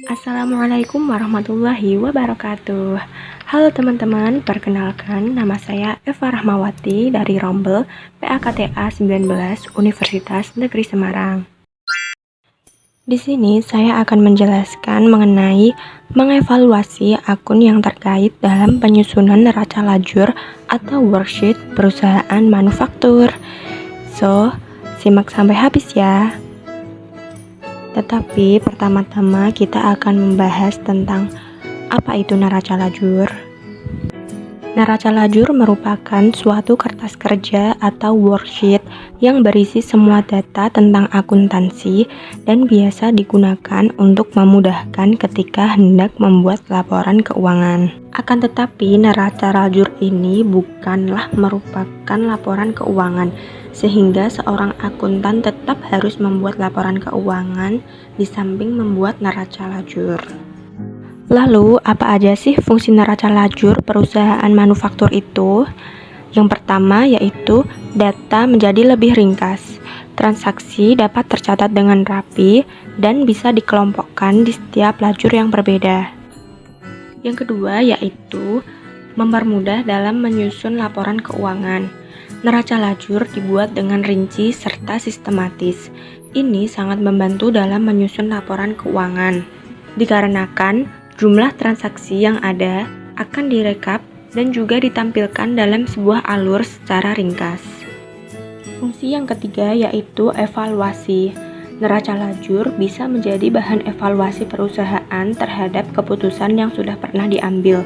Assalamualaikum warahmatullahi wabarakatuh. Halo teman-teman, perkenalkan nama saya Eva Rahmawati dari Rombel PAKTA 19 Universitas Negeri Semarang. Di sini saya akan menjelaskan mengenai mengevaluasi akun yang terkait dalam penyusunan neraca lajur atau worksheet perusahaan manufaktur. So, simak sampai habis ya. Tetapi pertama-tama kita akan membahas tentang apa itu neraca lajur. Neraca lajur merupakan suatu kertas kerja atau worksheet yang berisi semua data tentang akuntansi dan biasa digunakan untuk memudahkan ketika hendak membuat laporan keuangan. Akan tetapi, neraca lajur ini bukanlah merupakan laporan keuangan, sehingga seorang akuntan tetap harus membuat laporan keuangan di samping membuat neraca lajur. Lalu, apa aja sih fungsi neraca lajur perusahaan manufaktur itu? Yang pertama yaitu data menjadi lebih ringkas. Transaksi dapat tercatat dengan rapi dan bisa dikelompokkan di setiap lajur yang berbeda. Yang kedua yaitu mempermudah dalam menyusun laporan keuangan. Neraca lajur dibuat dengan rinci serta sistematis. Ini sangat membantu dalam menyusun laporan keuangan, dikarenakan jumlah transaksi yang ada akan direkap dan juga ditampilkan dalam sebuah alur secara ringkas. Fungsi yang ketiga yaitu evaluasi. Neraca lajur bisa menjadi bahan evaluasi perusahaan terhadap keputusan yang sudah pernah diambil.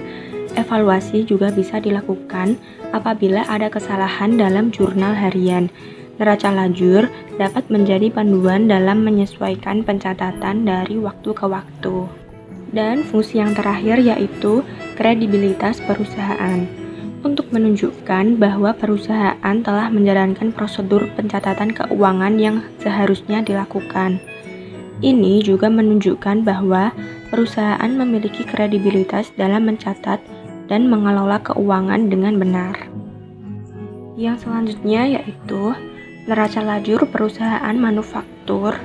Evaluasi juga bisa dilakukan apabila ada kesalahan dalam jurnal harian. Neraca lajur dapat menjadi panduan dalam menyesuaikan pencatatan dari waktu ke waktu. Dan fungsi yang terakhir yaitu kredibilitas perusahaan. Untuk menunjukkan bahwa perusahaan telah menjalankan prosedur pencatatan keuangan yang seharusnya dilakukan. Ini juga menunjukkan bahwa perusahaan memiliki kredibilitas dalam mencatat dan mengelola keuangan dengan benar. Yang selanjutnya yaitu neraca lajur perusahaan manufaktur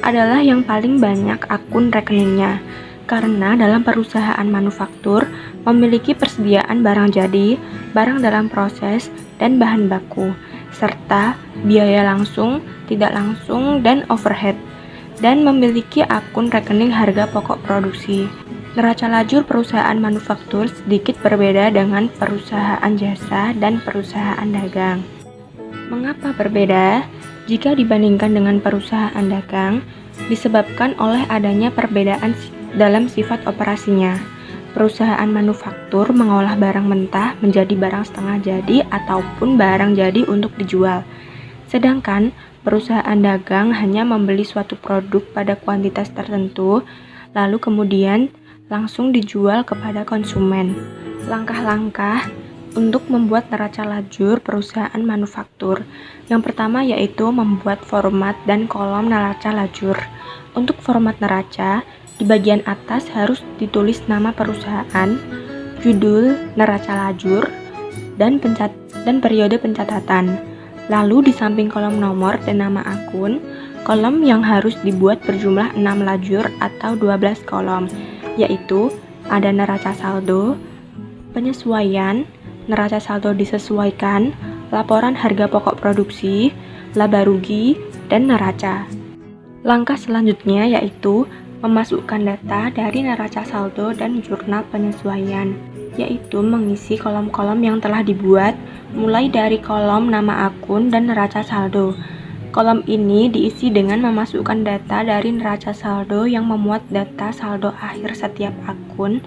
adalah yang paling banyak akun rekeningnya. Karena dalam perusahaan manufaktur memiliki persediaan barang jadi, barang dalam proses, dan bahan baku, serta biaya langsung, tidak langsung, dan overhead, dan memiliki akun rekening harga pokok produksi. Neraca lajur perusahaan manufaktur sedikit berbeda dengan perusahaan jasa dan perusahaan dagang. Mengapa berbeda? Jika dibandingkan dengan perusahaan dagang, disebabkan oleh adanya perbedaan dalam sifat operasinya. Perusahaan manufaktur mengolah barang mentah menjadi barang setengah jadi ataupun barang jadi untuk dijual. Sedangkan perusahaan dagang hanya membeli suatu produk pada kuantitas tertentu, lalu kemudian langsung dijual kepada konsumen. Langkah-langkah untuk membuat neraca lajur perusahaan manufaktur. Yang pertama yaitu membuat format dan kolom neraca lajur. Untuk format neraca, di bagian atas harus ditulis nama perusahaan, judul neraca lajur, dan periode pencatatan. Lalu di samping kolom nomor dan nama akun, kolom yang harus dibuat berjumlah 6 lajur atau 12 kolom, yaitu ada neraca saldo, penyesuaian, neraca saldo disesuaikan, laporan harga pokok produksi, laba rugi, dan neraca. Langkah selanjutnya yaitu memasukkan data dari neraca saldo dan jurnal penyesuaian, yaitu mengisi kolom-kolom yang telah dibuat, mulai dari kolom nama akun dan neraca saldo. Kolom ini diisi dengan memasukkan data dari neraca saldo yang memuat data saldo akhir setiap akun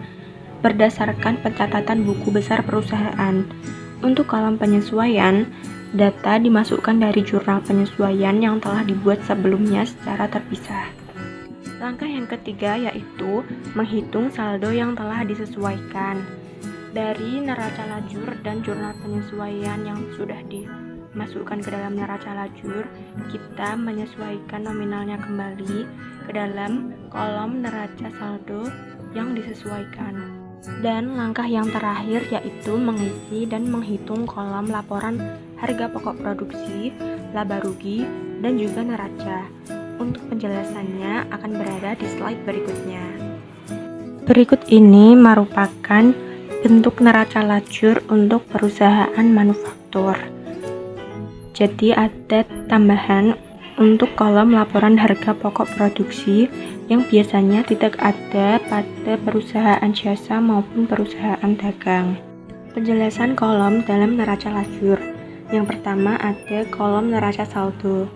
berdasarkan pencatatan buku besar perusahaan. Untuk kolom penyesuaian, data dimasukkan dari jurnal penyesuaian yang telah dibuat sebelumnya secara terpisah. Langkah yang ketiga yaitu menghitung saldo yang telah disesuaikan. Dari neraca lajur dan jurnal penyesuaian yang sudah dimasukkan ke dalam neraca lajur, kita menyesuaikan nominalnya kembali ke dalam kolom neraca saldo yang disesuaikan. Dan langkah yang terakhir yaitu mengisi dan menghitung kolom laporan harga pokok produksi, laba rugi, dan juga neraca. Untuk penjelasannya akan berada di slide berikutnya. Berikut ini merupakan bentuk neraca lajur untuk perusahaan manufaktur. Jadi ada tambahan untuk kolom laporan harga pokok produksi yang biasanya tidak ada pada perusahaan jasa maupun perusahaan dagang. Penjelasan kolom dalam neraca lajur. Yang pertama ada kolom neraca saldo.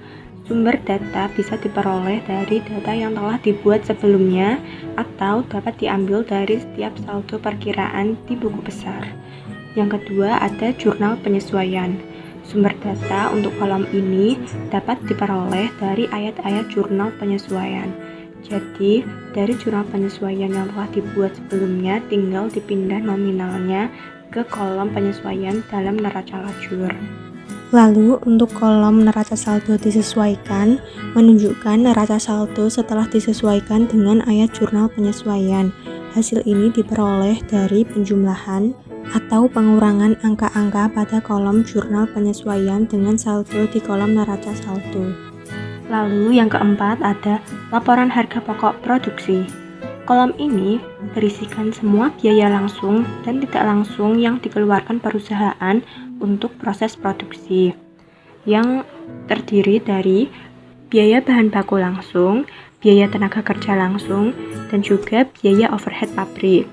Sumber data bisa diperoleh dari data yang telah dibuat sebelumnya atau dapat diambil dari setiap saldo perkiraan di buku besar. Yang kedua ada jurnal penyesuaian. Sumber data untuk kolom ini dapat diperoleh dari ayat-ayat jurnal penyesuaian. Jadi, dari jurnal penyesuaian yang telah dibuat sebelumnya tinggal dipindah nominalnya ke kolom penyesuaian dalam neraca lajur. Lalu, untuk kolom neraca saldo disesuaikan, menunjukkan neraca saldo setelah disesuaikan dengan ayat jurnal penyesuaian. Hasil ini diperoleh dari penjumlahan atau pengurangan angka-angka pada kolom jurnal penyesuaian dengan saldo di kolom neraca saldo. Lalu yang keempat ada laporan harga pokok produksi. Kolom ini berisikan semua biaya langsung dan tidak langsung yang dikeluarkan perusahaan untuk proses produksi, yang terdiri dari biaya bahan baku langsung, biaya tenaga kerja langsung, dan juga biaya overhead pabrik.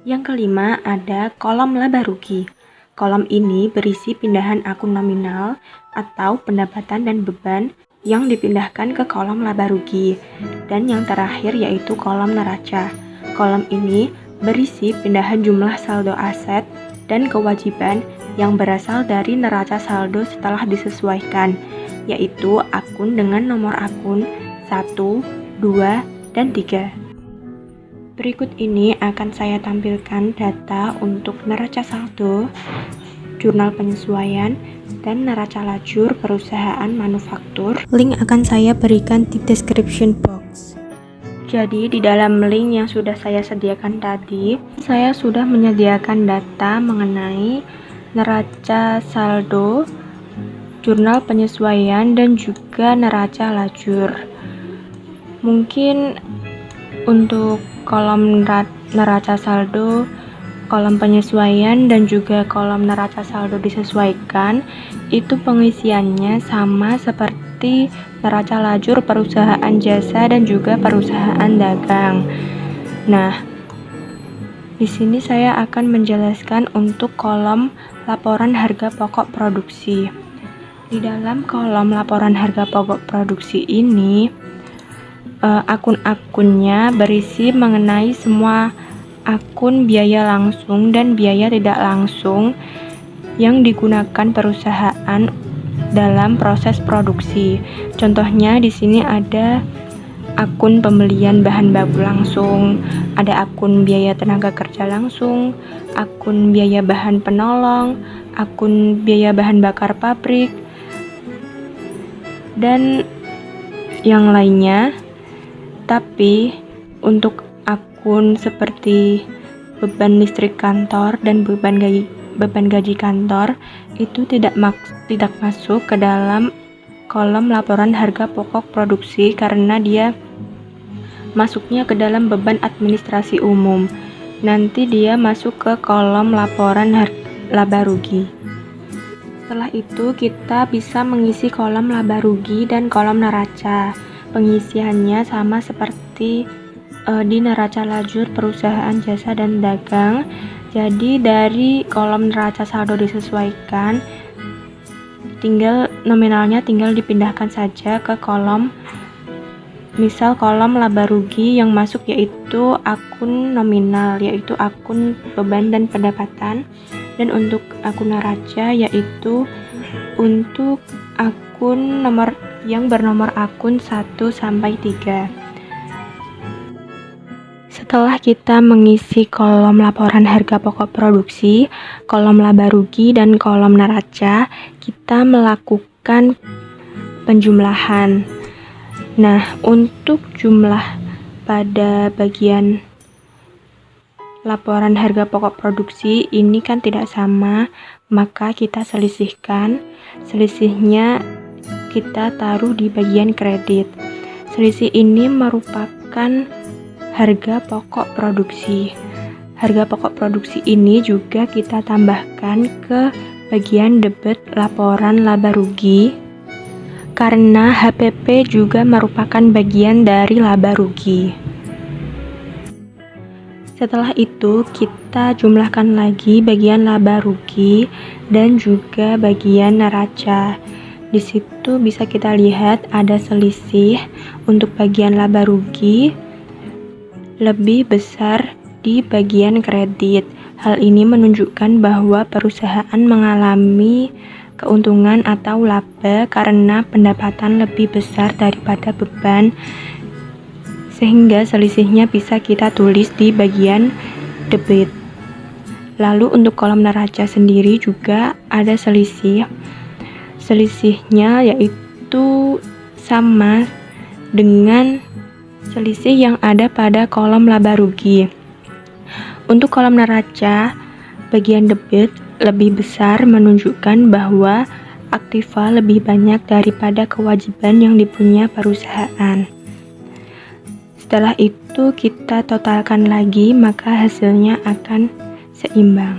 Yang kelima ada kolom laba rugi. Kolom ini berisi pindahan akun nominal atau pendapatan dan beban yang dipindahkan ke kolom laba rugi. Dan yang terakhir yaitu kolom neraca. Kolom ini berisi pindahan jumlah saldo aset dan kewajiban yang berasal dari neraca saldo setelah disesuaikan, yaitu akun dengan nomor akun 1, 2, dan 3. Berikut ini akan saya tampilkan data untuk neraca saldo, jurnal penyesuaian, dan neraca lajur perusahaan manufaktur. Link akan saya berikan di description box. Jadi di dalam link yang sudah saya sediakan tadi, saya sudah menyediakan data mengenai neraca saldo, jurnal penyesuaian, dan juga neraca lajur. Mungkin untuk kolom neraca saldo, kolom penyesuaian, dan juga kolom neraca saldo disesuaikan, itu pengisiannya sama seperti neraca lajur perusahaan jasa dan juga perusahaan dagang. Nah, di sini saya akan menjelaskan untuk kolom laporan harga pokok produksi. Di dalam kolom laporan harga pokok produksi ini, akun-akunnya berisi mengenai semua akun biaya langsung dan biaya tidak langsung yang digunakan perusahaan dalam proses produksi. Contohnya di sini ada akun pembelian bahan baku langsung, ada akun biaya tenaga kerja langsung, akun biaya bahan penolong, akun biaya bahan bakar pabrik, dan yang lainnya. Tapi untuk akun seperti beban listrik kantor dan beban gaji kantor itu tidak masuk ke dalam kolom laporan harga pokok produksi karena dia masuknya ke dalam beban administrasi umum. Nanti dia masuk ke kolom laporan laba rugi. Setelah itu kita bisa mengisi kolom laba rugi dan kolom neraca. Pengisiannya sama seperti di neraca lajur perusahaan jasa dan dagang. Jadi dari kolom neraca saldo disesuaikan, nominalnya tinggal dipindahkan saja ke kolom, misal kolom laba rugi yang masuk yaitu akun nominal, yaitu akun beban dan pendapatan, dan untuk akun neraca yaitu untuk akun yang bernomor akun 1 sampai 3. Setelah kita mengisi kolom laporan harga pokok produksi, kolom laba rugi, dan kolom neraca, kita melakukan penjumlahan. Nah, untuk jumlah pada bagian laporan harga pokok produksi ini kan tidak sama, maka kita selisihkan. Selisihnya kita taruh di bagian kredit. Selisih ini merupakan harga pokok produksi. Harga pokok produksi ini juga kita tambahkan ke bagian debit laporan laba rugi, karena HPP juga merupakan bagian dari laba rugi. Setelah itu kita jumlahkan lagi bagian laba rugi dan juga bagian neraca. Di situ bisa kita lihat ada selisih untuk bagian laba rugi lebih besar di bagian kredit. Hal ini menunjukkan bahwa perusahaan mengalami keuntungan atau laba karena pendapatan lebih besar daripada beban, sehingga selisihnya bisa kita tulis di bagian debit. Lalu untuk kolom neraca sendiri juga ada selisih. Selisihnya yaitu sama dengan selisih yang ada pada kolom laba rugi. Untuk kolom neraca, bagian debit lebih besar menunjukkan bahwa aktiva lebih banyak daripada kewajiban yang dipunya perusahaan. Setelah itu kita totalkan lagi, maka hasilnya akan seimbang.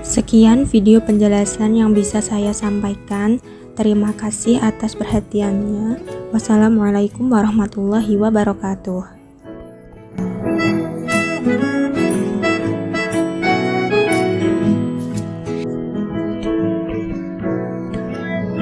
Sekian video penjelasan yang bisa saya sampaikan. Terima kasih atas perhatiannya. Wassalamualaikum warahmatullahi wabarakatuh.